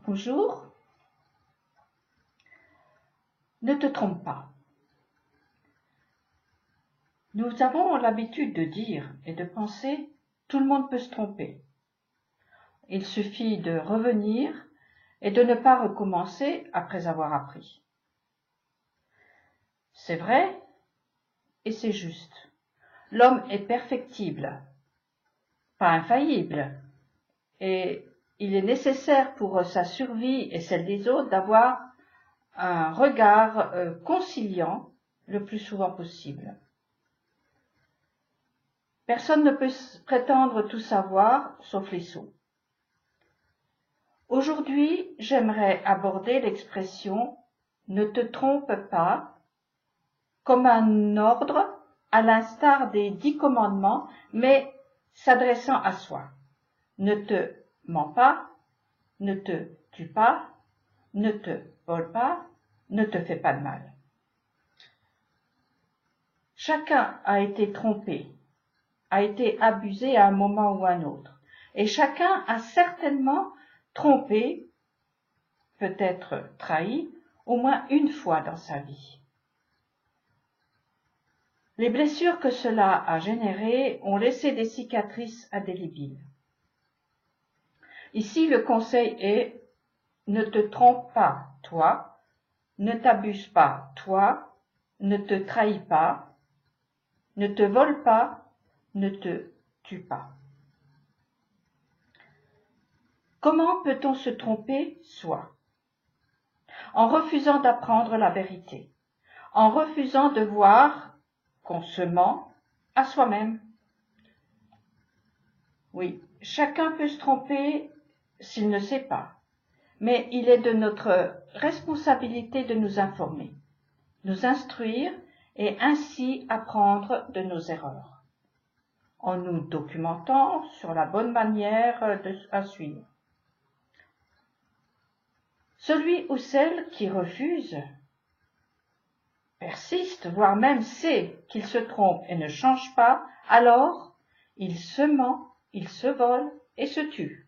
Bonjour. Ne te trompe pas. Nous avons l'habitude de dire et de penser « tout le monde peut se tromper ». Il suffit de revenir et de ne pas recommencer après avoir appris. C'est vrai et c'est juste. L'homme est perfectible, pas infaillible, et il est nécessaire pour sa survie et celle des autres d'avoir un regard conciliant le plus souvent possible. Personne ne peut prétendre tout savoir, sauf les sots. Aujourd'hui, j'aimerais aborder l'expression « ne te trompe pas » comme un ordre à l'instar des 10 commandements, mais s'adressant à soi. Ne te mens pas, ne te tue pas, ne te vole pas, ne te fais pas de mal. Chacun a été trompé, a été abusé à un moment ou à un autre, et chacun a certainement trompé, peut-être trahi, au moins une fois dans sa vie. Les blessures que cela a générées ont laissé des cicatrices indélébiles. Ici, le conseil est « ne te trompe pas, toi, ne t'abuse pas, toi, ne te trahis pas, ne te vole pas, ne te tue pas. » Comment peut-on se tromper soi? En refusant d'apprendre la vérité, en refusant de voir qu'on se ment à soi-même. Oui, chacun peut se tromper s'il ne sait pas, mais il est de notre responsabilité de nous informer, nous instruire et ainsi apprendre de nos erreurs, en nous documentant sur la bonne manière à suivre. Celui ou celle qui refuse, persiste, voire même sait qu'il se trompe et ne change pas, alors il se ment, il se vole et se tue.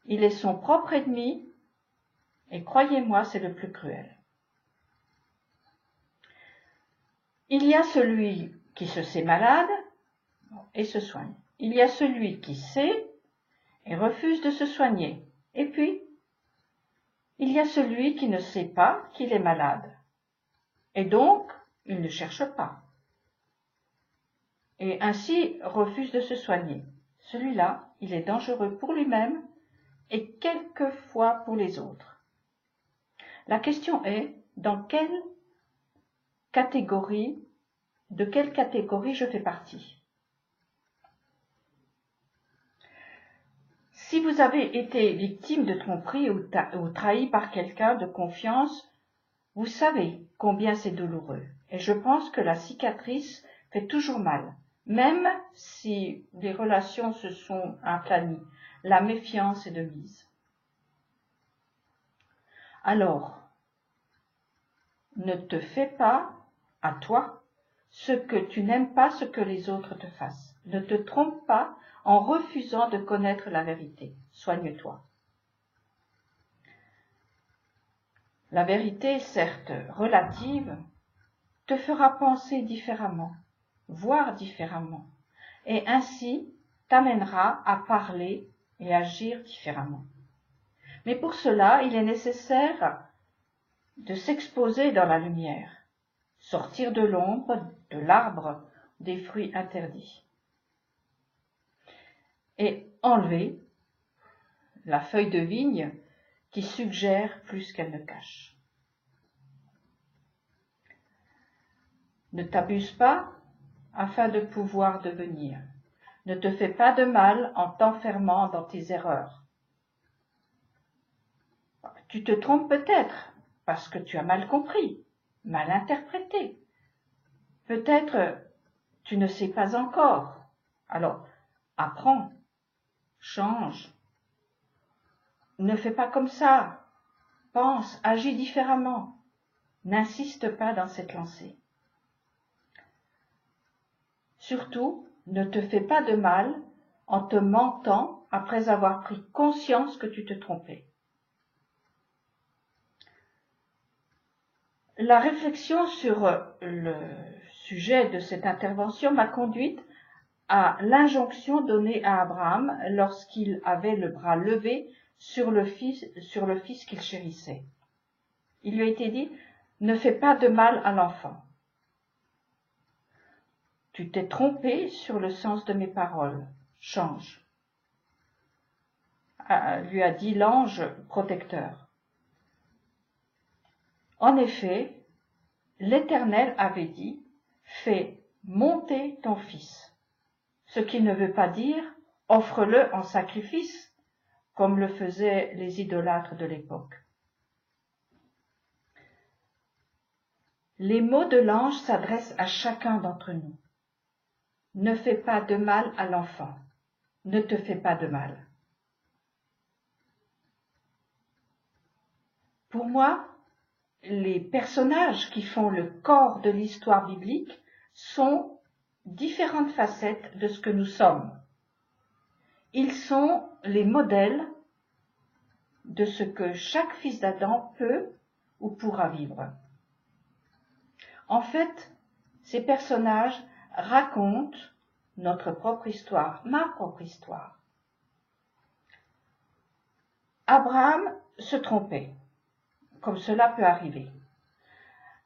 Il est son propre ennemi et croyez-moi, c'est le plus cruel. Il y a celui qui se sait malade et se soigne. Il y a celui qui sait et refuse de se soigner. Et puis, il y a celui qui ne sait pas qu'il est malade. Et donc, il ne cherche pas. Et ainsi refuse de se soigner. Celui-là, il est dangereux pour lui-même et quelquefois pour les autres. La question est, de quelle catégorie je fais partie? Si vous avez été victime de tromperie ou trahi par quelqu'un de confiance, vous savez combien c'est douloureux. Et je pense que la cicatrice fait toujours mal, même si les relations se sont aplanies. La méfiance est de mise. Alors, ne te fais pas, à toi, ce que tu n'aimes pas ce que les autres te fassent. Ne te trompe pas en refusant de connaître la vérité. Soigne-toi. La vérité, certes relative, te fera penser différemment, voir différemment, et ainsi t'amènera à parler et agir différemment. Mais pour cela, il est nécessaire de s'exposer dans la lumière, sortir de l'ombre, de l'arbre, des fruits interdits, et enlever la feuille de vigne qui suggère plus qu'elle ne cache. Ne t'abuse pas afin de pouvoir devenir. Ne te fais pas de mal en t'enfermant dans tes erreurs. Tu te trompes peut-être parce que tu as mal compris, mal interprété. Peut-être tu ne sais pas encore. Alors, apprends, change. Ne fais pas comme ça. Pense, agis différemment. N'insiste pas dans cette lancée. Surtout, ne te fais pas de mal en te mentant après avoir pris conscience que tu te trompais. La réflexion sur le sujet de cette intervention m'a conduite à l'injonction donnée à Abraham lorsqu'il avait le bras levé sur le fils qu'il chérissait. Il lui a été dit « Ne fais pas de mal à l'enfant. Tu t'es trompé sur le sens de mes paroles. Change. » lui a dit l'ange protecteur. En effet, l'Éternel avait dit « Fais monter ton fils », ce qui ne veut pas dire « Offre-le en sacrifice », comme le faisaient les idolâtres de l'époque. Les mots de l'ange s'adressent à chacun d'entre nous. Ne fais pas de mal à l'enfant. Ne te fais pas de mal. Pour moi, les personnages qui font le corps de l'histoire biblique sont différentes facettes de ce que nous sommes. Ils sont les modèles de ce que chaque fils d'Adam peut ou pourra vivre. En fait, ces personnages racontent notre propre histoire, ma propre histoire. Abraham se trompait, comme cela peut arriver.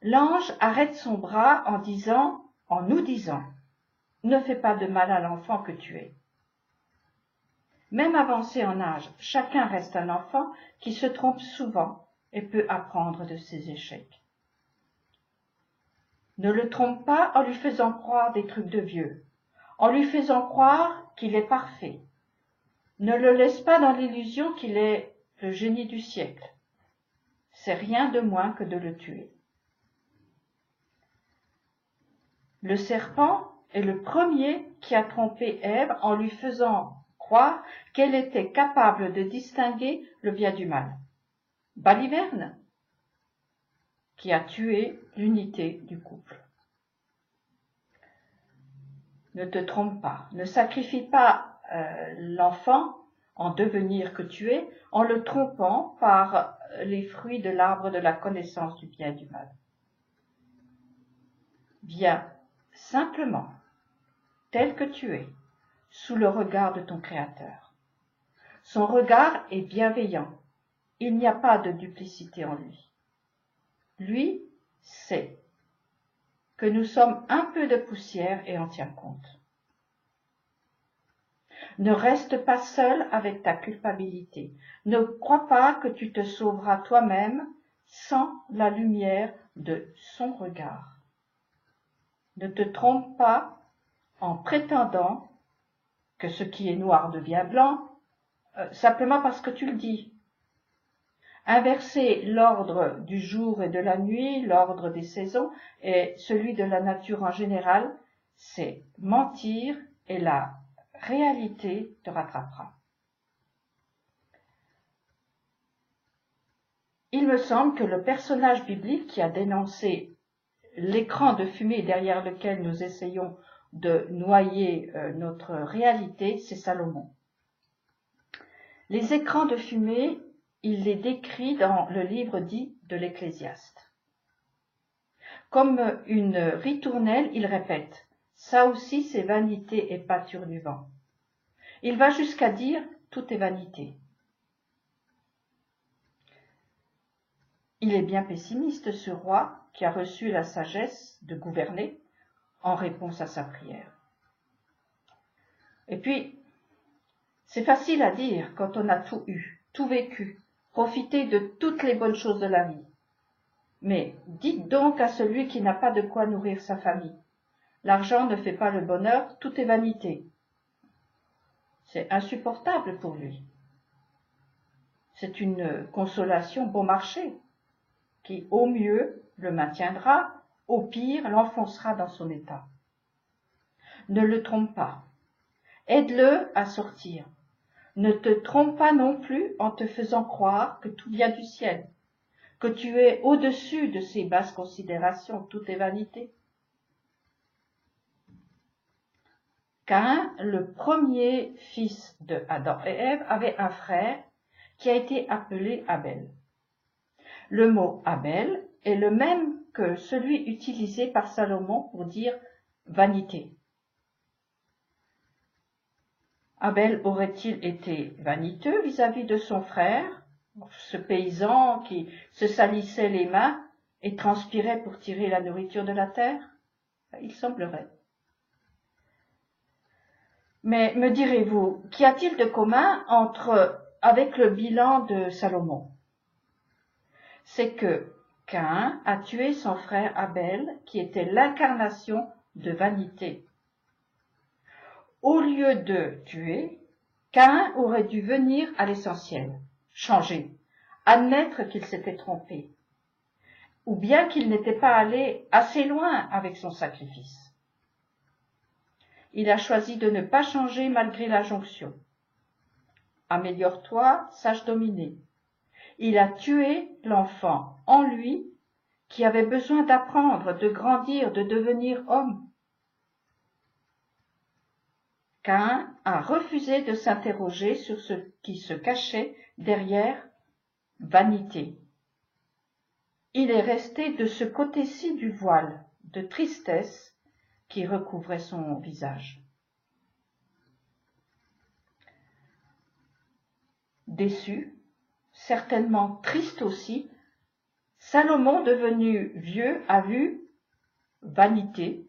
L'ange arrête son bras en nous disant, ne fais pas de mal à l'enfant que tu es. Même avancé en âge, chacun reste un enfant qui se trompe souvent et peut apprendre de ses échecs. Ne le trompe pas en lui faisant croire des trucs de vieux, en lui faisant croire qu'il est parfait. Ne le laisse pas dans l'illusion qu'il est le génie du siècle. C'est rien de moins que de le tuer. Le serpent est le premier qui a trompé Ève en lui faisant croire qu'elle était capable de distinguer le bien du mal. Baliverne, qui a tué l'unité du couple. Ne te trompe pas, ne sacrifie pas l'enfant en devenir que tu es, en le trompant par les fruits de l'arbre de la connaissance du bien et du mal. Viens simplement, tel que tu es, sous le regard de ton Créateur. Son regard est bienveillant, il n'y a pas de duplicité en lui. Lui sait que nous sommes un peu de poussière et en tient compte. Ne reste pas seul avec ta culpabilité. Ne crois pas que tu te sauveras toi-même sans la lumière de son regard. Ne te trompe pas en prétendant que ce qui est noir devient blanc, simplement parce que tu le dis. Inverser l'ordre du jour et de la nuit, l'ordre des saisons et celui de la nature en général, c'est mentir et la réalité te rattrapera. Il me semble que le personnage biblique qui a dénoncé l'écran de fumée derrière lequel nous essayons de noyer notre réalité, c'est Salomon. Les écrans de fumée, il les décrit dans le livre dit de l'Ecclésiaste. Comme une ritournelle, il répète « ça aussi c'est vanité et pâture du vent ». Il va jusqu'à dire « tout est vanité ». Il est bien pessimiste, ce roi qui a reçu la sagesse de gouverner en réponse à sa prière. Et puis, c'est facile à dire quand on a tout eu, tout vécu, profité de toutes les bonnes choses de la vie. Mais dites donc à celui qui n'a pas de quoi nourrir sa famille. L'argent ne fait pas le bonheur, tout est vanité. C'est insupportable pour lui. C'est une consolation bon marché qui, au mieux, le maintiendra, au pire, l'enfoncera dans son état. Ne le trompe pas. Aide-le à sortir. Ne te trompe pas non plus en te faisant croire que tout vient du ciel, que tu es au-dessus de ces basses considérations, tout est vanité. Caïn, le premier fils de Adam et Ève, avait un frère qui a été appelé Abel. Le mot Abel est le même que celui utilisé par Salomon pour dire vanité. Abel aurait-il été vaniteux vis-à-vis de son frère, ce paysan qui se salissait les mains et transpirait pour tirer la nourriture de la terre? Il semblerait. Mais me direz-vous, qu'y a-t-il de commun avec le bilan de Salomon? C'est que Caïn a tué son frère Abel, qui était l'incarnation de vanité. Au lieu de tuer, Caïn aurait dû venir à l'essentiel, changer, admettre qu'il s'était trompé, ou bien qu'il n'était pas allé assez loin avec son sacrifice. Il a choisi de ne pas changer malgré l'injonction. Améliore-toi, sache dominer. Il a tué l'enfant en lui qui avait besoin d'apprendre, de grandir, de devenir homme. Caïn a refusé de s'interroger sur ce qui se cachait derrière vanité. Il est resté de ce côté-ci du voile de tristesse qui recouvrait son visage. Déçu, certainement triste aussi, Salomon, devenu vieux, a vu vanité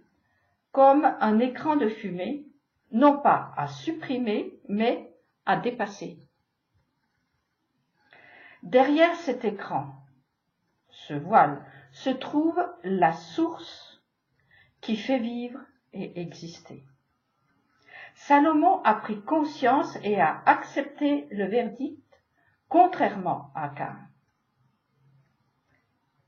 comme un écran de fumée, non pas à supprimer, mais à dépasser. Derrière cet écran, ce voile, se trouve la source qui fait vivre et exister. Salomon a pris conscience et a accepté le verdict, contrairement à Caïn.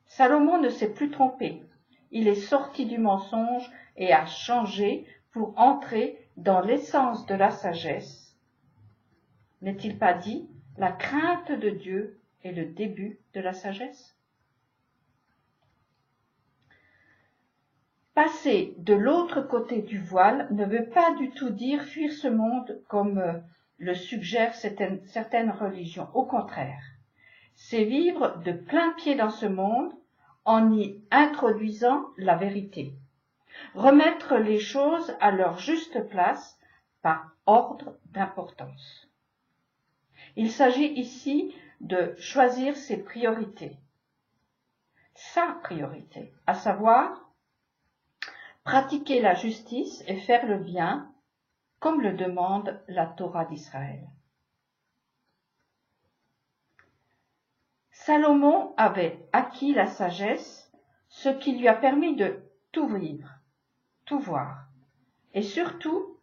Salomon ne s'est plus trompé. Il est sorti du mensonge et a changé pour entrer dans l'essence de la sagesse. N'est-il pas dit, la crainte de Dieu est le début de la sagesse? Passer de l'autre côté du voile ne veut pas du tout dire fuir ce monde comme le suggèrent certaines religions. Au contraire, c'est vivre de plein pied dans ce monde en y introduisant la vérité. Remettre les choses à leur juste place par ordre d'importance. Il s'agit ici de choisir ses priorités. Sa priorité, à savoir pratiquer la justice et faire le bien, comme le demande la Torah d'Israël. Salomon avait acquis la sagesse, ce qui lui a permis de tout vivre, tout voir, et surtout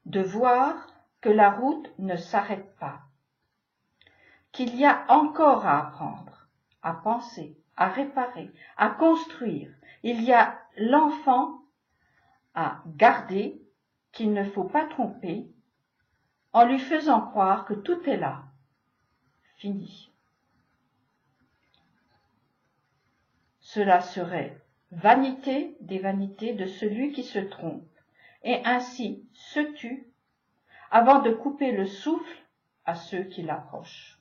de voir que la route ne s'arrête pas, qu'il y a encore à apprendre, à penser, à réparer, à construire. Il y a l'enfant à garder, qu'il ne faut pas tromper, en lui faisant croire que tout est là, fini. Cela serait vanité des vanités de celui qui se trompe, et ainsi se tue, avant de couper le souffle à ceux qui l'approchent.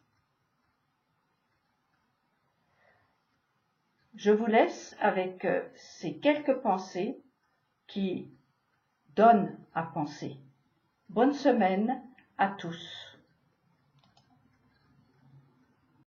Je vous laisse avec ces quelques pensées qui donnent à penser. Bonne semaine à tous.